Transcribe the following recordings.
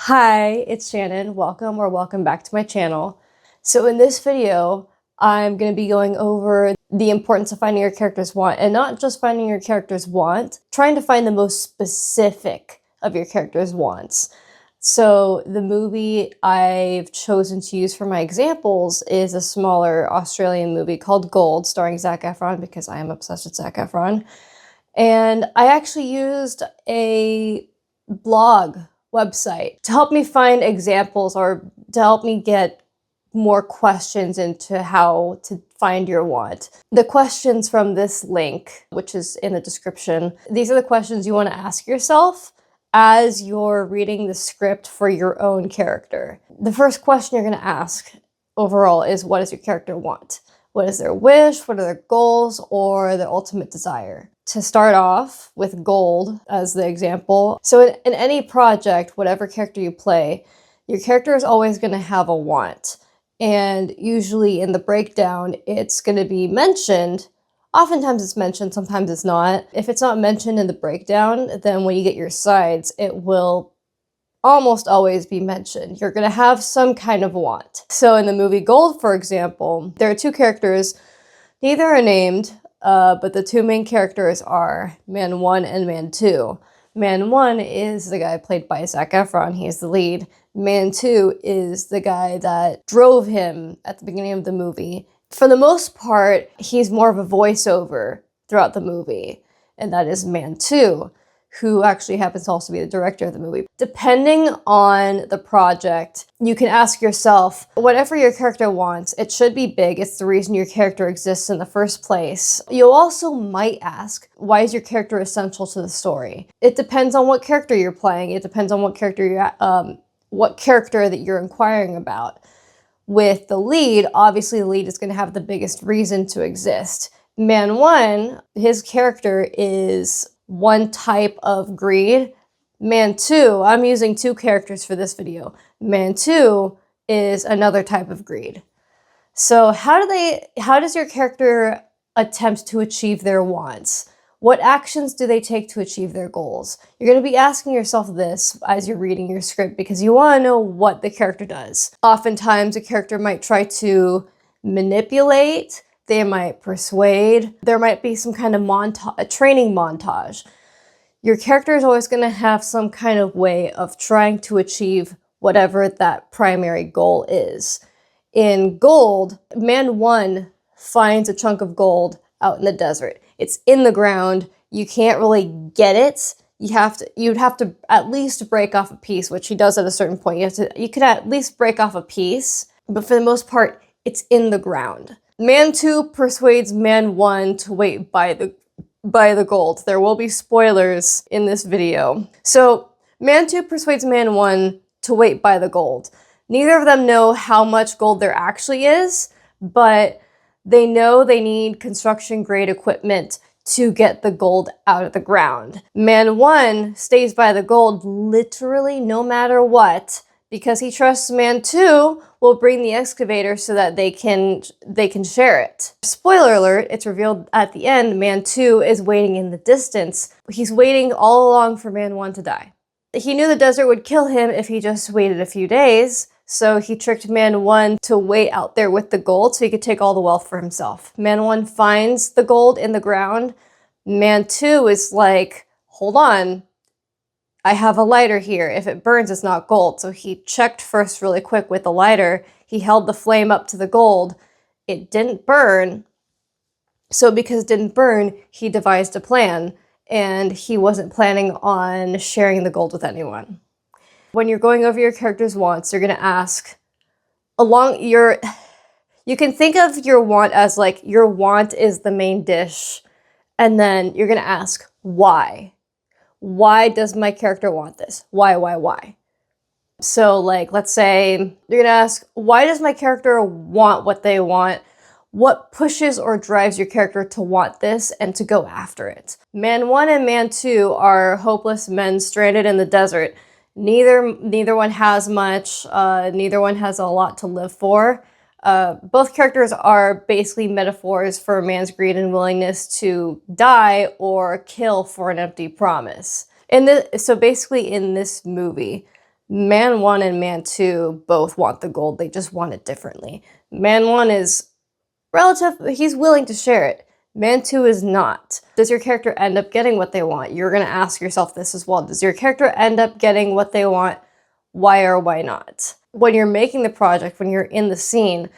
Hi, it's Shannon. Welcome back to my channel. So in this video, I'm going to be going over the importance of finding your character's want, and not just finding your character's want, trying to find the most specific of your character's wants. So the movie I've chosen to use for my examples is a smaller Australian movie called Gold, starring Zac Efron, because I am obsessed with Zac Efron. And I actually used a blog website to help me find examples or to help me get more questions into how to find your want. The questions from this link, which is in the description, these are the questions you want to ask yourself as you're reading the script for your own character. The first question you're going to ask overall is, what does your character want? What is their wish? What are their goals or their ultimate desire? To start off with Gold as the example. So in any project, whatever character you play, your character is always going to have a want. And usually in the breakdown, it's going to be mentioned. Oftentimes it's mentioned, sometimes it's not. If it's not mentioned in the breakdown, then when you get your sides, it will almost always be mentioned. You're going to have some kind of want. So in the movie Gold, for example, there are two characters. Neither are named, but the two main characters are Man 1 and Man 2. Man 1 is the guy played by Zac Efron. He's the lead. Man 2 is the guy that drove him at the beginning of the movie. For the most part, he's more of a voiceover throughout the movie, and that is Man 2, who actually happens to also be the director of the movie. Depending on the project, you can ask yourself, whatever your character wants, it should be big. It's the reason your character exists in the first place. You also might ask, why is your character essential to the story? It depends on what character you're playing. It depends on what character that you're inquiring about. With the lead, obviously the lead is going to have the biggest reason to exist. Man 1, his character is one type of greed. Man 2, I'm using two characters for this video. Man 2 is another type of greed. So how does your character attempt to achieve their wants? What actions do they take to achieve their goals? You're going to be asking yourself this as you're reading your script because you want to know what the character does. Oftentimes, a character might try to manipulate, they might persuade, there might be some kind of a training montage. Your character is always going to have some kind of way of trying to achieve whatever that primary goal is. In Gold, Man 1 finds a chunk of gold out in the desert. It's in the ground. You can't really get it. You'd have to at least break off a piece, which he does at a certain point. You could at least break off a piece, but for the most part, it's in the ground. Man 2 persuades Man 1 to wait by the gold. There will be spoilers in this video. So Man 2 persuades Man 1 to wait by the gold. Neither of them know how much gold there actually is, but they know they need construction-grade equipment to get the gold out of the ground. Man 1 stays by the gold literally no matter what, because he trusts Man 2 will bring the excavator so that they can share it. Spoiler alert, it's revealed at the end, Man 2 is waiting in the distance. He's waiting all along for Man 1 to die. He knew the desert would kill him if he just waited a few days, so he tricked Man 1 to wait out there with the gold so he could take all the wealth for himself. Man 1 finds the gold in the ground. Man 2 is like, hold on, I have a lighter here. If it burns, it's not gold. So he checked first really quick with the lighter. He held the flame up to the gold. It didn't burn. So because it didn't burn, he devised a plan, and he wasn't planning on sharing the gold with anyone. When you're going over your character's wants, you're going to ask, you can think of your want as like, your want is the main dish, and then you're going to ask, why? Why does my character want this? Why? So like, let's say you're going to ask, why does my character want what they want? What pushes or drives your character to want this and to go after it? Man 1 and Man 2 are hopeless men stranded in the desert. Neither one has much, neither one has a lot to live for. Both characters are basically metaphors for a man's greed and willingness to die or kill for an empty promise. So basically in this movie, Man 1 and Man 2 both want the gold, they just want it differently. Man 1 is he's willing to share it. Man 2 is not. Does your character end up getting what they want? You're gonna ask yourself this as well. Does your character end up getting what they want? Why or why not? When you're making the project, when you're in the scene,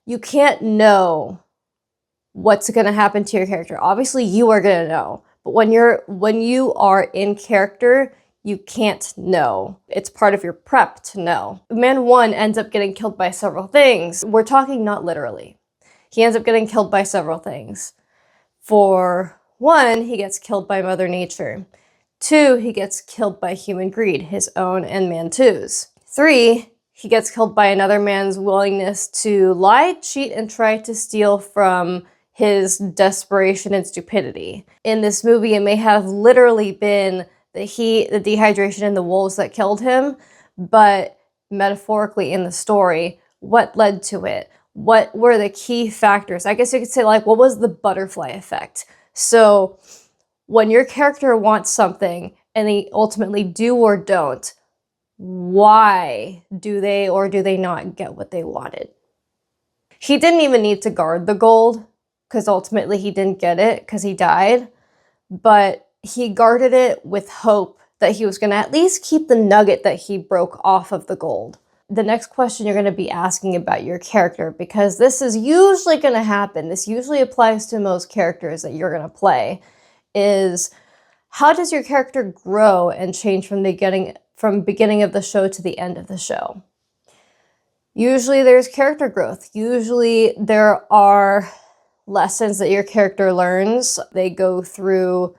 you can't know what's gonna happen to your character. Obviously, you are gonna know, but when you are in character, you can't know. It's part of your prep to know. Man 1 ends up getting killed by several things. We're talking not literally. He ends up getting killed by several things. For 1, he gets killed by Mother Nature. 2, he gets killed by human greed, his own and Man 2's. 3, he gets killed by another man's willingness to lie, cheat, and try to steal from his desperation and stupidity. In this movie, it may have literally been the heat, the dehydration, and the wolves that killed him, but metaphorically in the story, what led to it? What were the key factors? I guess you could say, like, what was the butterfly effect? So when your character wants something and they ultimately do or don't, why do they or do they not get what they wanted? He didn't even need to guard the gold, because ultimately he didn't get it because he died, but he guarded it with hope that he was going to at least keep the nugget that he broke off of the gold. The next question you're going to be asking about your character, because this is usually going to happen, this usually applies to most characters that you're going to play, is how does your character grow and change from beginning of the show to the end of the show? Usually there's character growth. Usually there are lessons that your character learns. They go through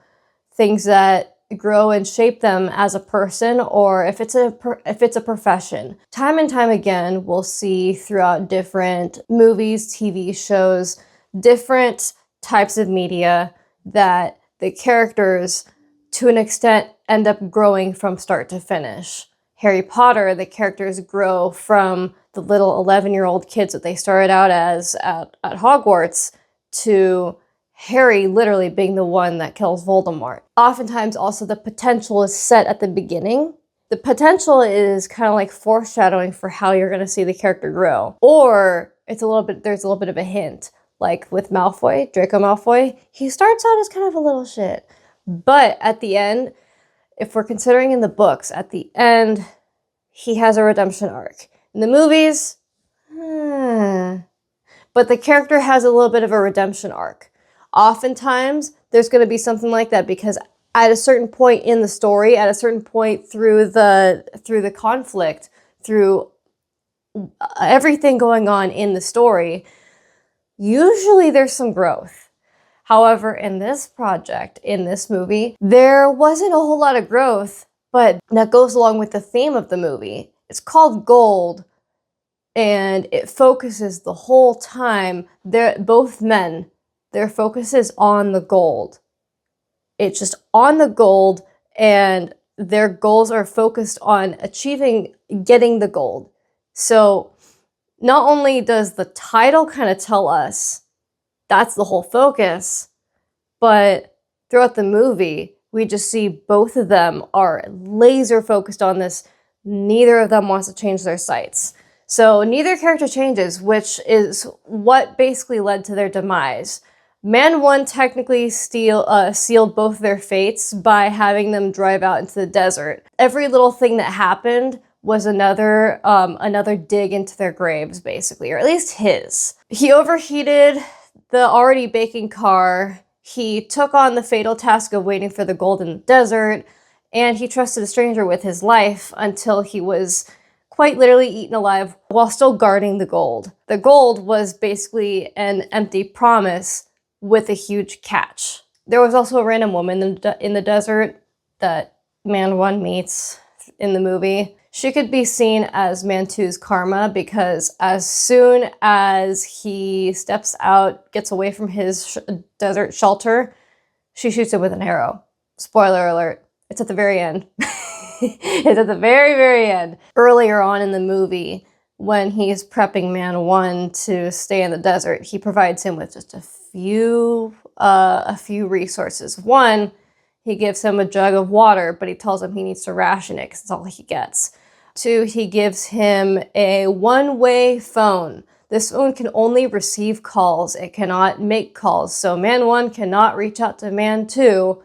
things that grow and shape them as a person, or if it's a profession. Time and time again, we'll see throughout different movies, TV shows, different types of media that the characters, to an extent, end up growing from start to finish. Harry Potter, the characters grow from the little 11-year-old kids that they started out as at Hogwarts to Harry literally being the one that kills Voldemort. Oftentimes also the potential is set at the beginning. The potential is kind of like foreshadowing for how you're going to see the character grow. Or there's a little bit of a hint. Like with Malfoy, Draco Malfoy, he starts out as kind of a little shit. But at the end, if we're considering in the books, at the end, he has a redemption arc. In the movies, but the character has a little bit of a redemption arc. Oftentimes, there's going to be something like that because at a certain point in the story, at a certain point through the conflict, through everything going on in the story, usually there's some growth. However, in this project, in this movie, there wasn't a whole lot of growth, but that goes along with the theme of the movie. It's called Gold, and it focuses the whole time, both men, their focus is on the gold. It's just on the gold, and their goals are focused on getting the gold. So not only does the title kind of tell us that's the whole focus, but throughout the movie, we just see both of them are laser focused on this. Neither of them wants to change their sights. So neither character changes, which is what basically led to their demise. Man 1 technically sealed both their fates by having them drive out into the desert. Every little thing that happened was another dig into their graves, basically, or at least his. He overheated the already baking car. He took on the fatal task of waiting for the gold in the desert, and he trusted a stranger with his life until he was quite literally eaten alive while still guarding the gold. The gold was basically an empty promise with a huge catch. There was also a random woman in the desert that Man 1 meets in the movie. She could be seen as Man 2's karma, because as soon as he steps out, gets away from his desert shelter, she shoots him with an arrow. Spoiler alert, it's at the very end. It's at the very, very end. Earlier on in the movie, when he's prepping Man 1 to stay in the desert, he provides him with just a few resources. One, he gives him a jug of water, but he tells him he needs to ration it because it's all he gets. 2, he gives him a one-way phone. This phone can only receive calls. It cannot make calls. So man 1 cannot reach out to man 2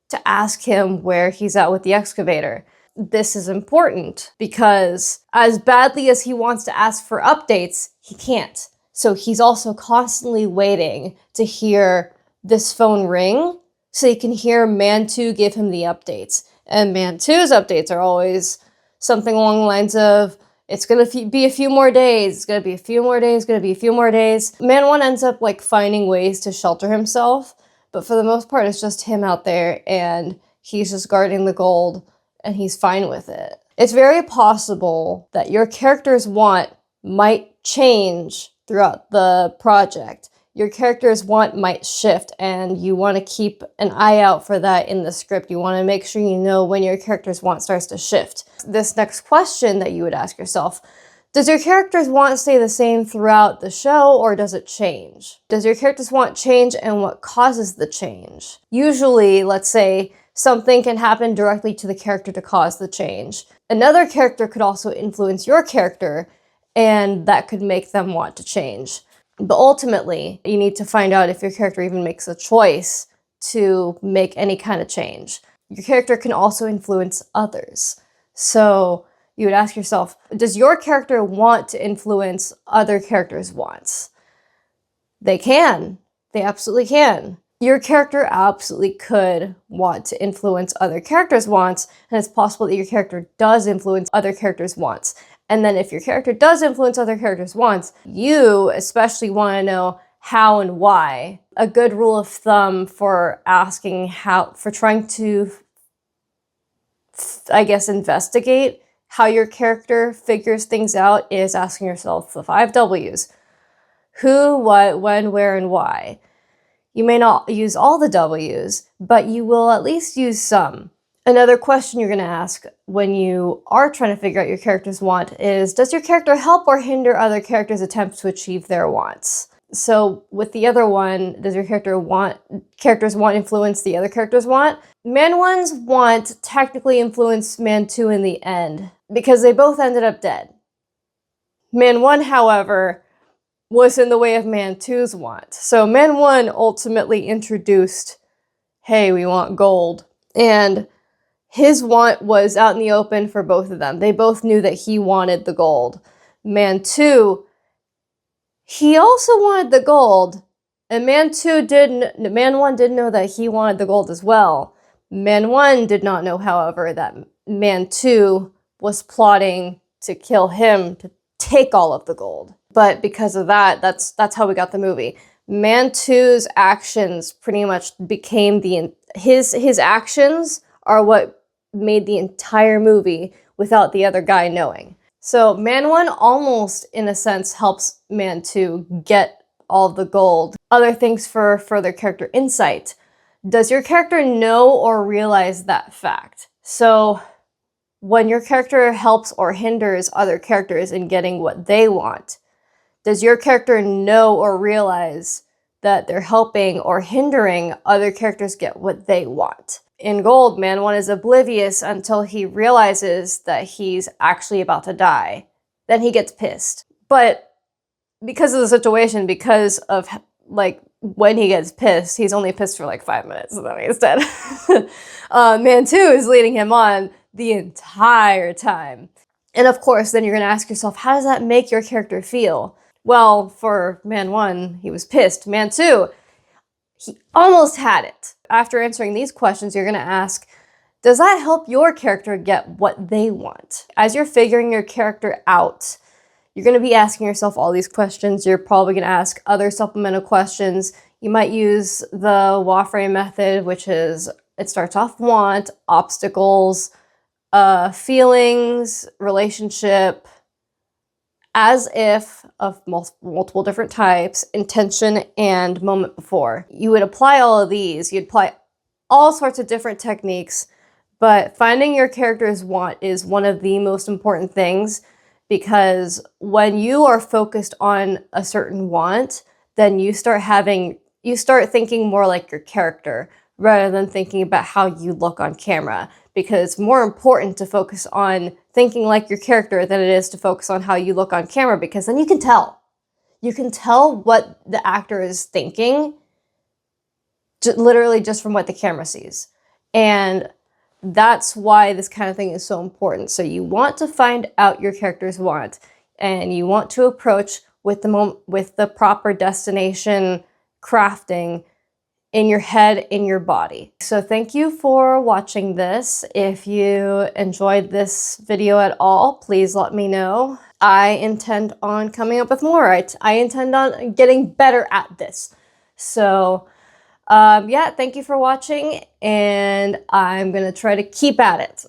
to ask him where he's at with the excavator. This is important because as badly as he wants to ask for updates, he can't. So he's also constantly waiting to hear this phone ring so he can hear man 2 give him the updates. And man 2's updates are always something along the lines of, it's gonna be a few more days, it's gonna be a few more days, it's gonna be a few more days. Man 1 ends up like finding ways to shelter himself, but for the most part it's just him out there and he's just guarding the gold and he's fine with it. It's very possible that your character's want might change throughout the project. Your character's want might shift and you want to keep an eye out for that in the script. You want to make sure you know when your character's want starts to shift. This next question that you would ask yourself, does your character's want stay the same throughout the show or does it change? Does your character's want change and what causes the change? Usually, let's say, something can happen directly to the character to cause the change. Another character could also influence your character and that could make them want to change. But ultimately, you need to find out if your character even makes a choice to make any kind of change. Your character can also influence others. So you would ask yourself, does your character want to influence other characters' wants? They can. They absolutely can. Your character absolutely could want to influence other characters' wants, and it's possible that your character does influence other characters' wants. And then if your character does influence other characters' wants, you especially want to know how and why. A good rule of thumb for asking how, for trying to, I guess, investigate how your character figures things out is asking yourself the 5 W's. Who, what, when, where, and why. You may not use all the W's, but you will at least use some. Another question you're going to ask when you are trying to figure out your character's want is, does your character help or hinder other characters' attempts to achieve their wants? So with the other one, does your character's want influence the other character's want? Man 1's want technically influenced Man 2 in the end because they both ended up dead. Man 1, however, was in the way of Man 2's want. So Man 1 ultimately introduced, hey, we want gold. And his want was out in the open for both of them. They both knew that he wanted the gold. Man 2, he also wanted the gold, and Man 1 didn't know that he wanted the gold as well. Man 1 did not know, however, that Man 2 was plotting to kill him to take all of the gold. But because of that, that's how we got the movie. Man 2's actions pretty much became his actions are what made the entire movie without the other guy knowing. So Man 1 almost, in a sense, helps Man 2 get all the gold. Other things for further character insight. Does your character know or realize that fact? So when your character helps or hinders other characters in getting what they want, does your character know or realize that they're helping or hindering other characters get what they want? In Gold, Man 1 is oblivious until he realizes that he's actually about to die. Then he gets pissed. But because of the situation, because of like when he gets pissed, he's only pissed for like 5 minutes and then he's dead. Man 2 is leading him on the entire time. And of course, then you're going to ask yourself, how does that make your character feel? Well, for Man 1, he was pissed. Man 2, he almost had it. After answering these questions, you're going to ask, does that help your character get what they want? As you're figuring your character out, you're going to be asking yourself all these questions. You're probably going to ask other supplemental questions. You might use the Wafre method, which is, it starts off want, obstacles, feelings, relationship, as if of multiple different types, intention, and moment before. You would apply all of these. You'd apply all sorts of different techniques, but finding your character's want is one of the most important things, because when you are focused on a certain want, then you start thinking more like your character rather than thinking about how you look on camera, because it's more important to focus on thinking like your character than it is to focus on how you look on camera, because then you can tell. You can tell what the actor is thinking literally just from what the camera sees. And that's why this kind of thing is so important. So you want to find out your character's want, and you want to approach with the proper destination crafting in your head, in your body. So thank you for watching this. If you enjoyed this video at all, please let me know. I intend on coming up with more. I intend on getting better at this. So yeah, thank you for watching, and I'm gonna try to keep at it.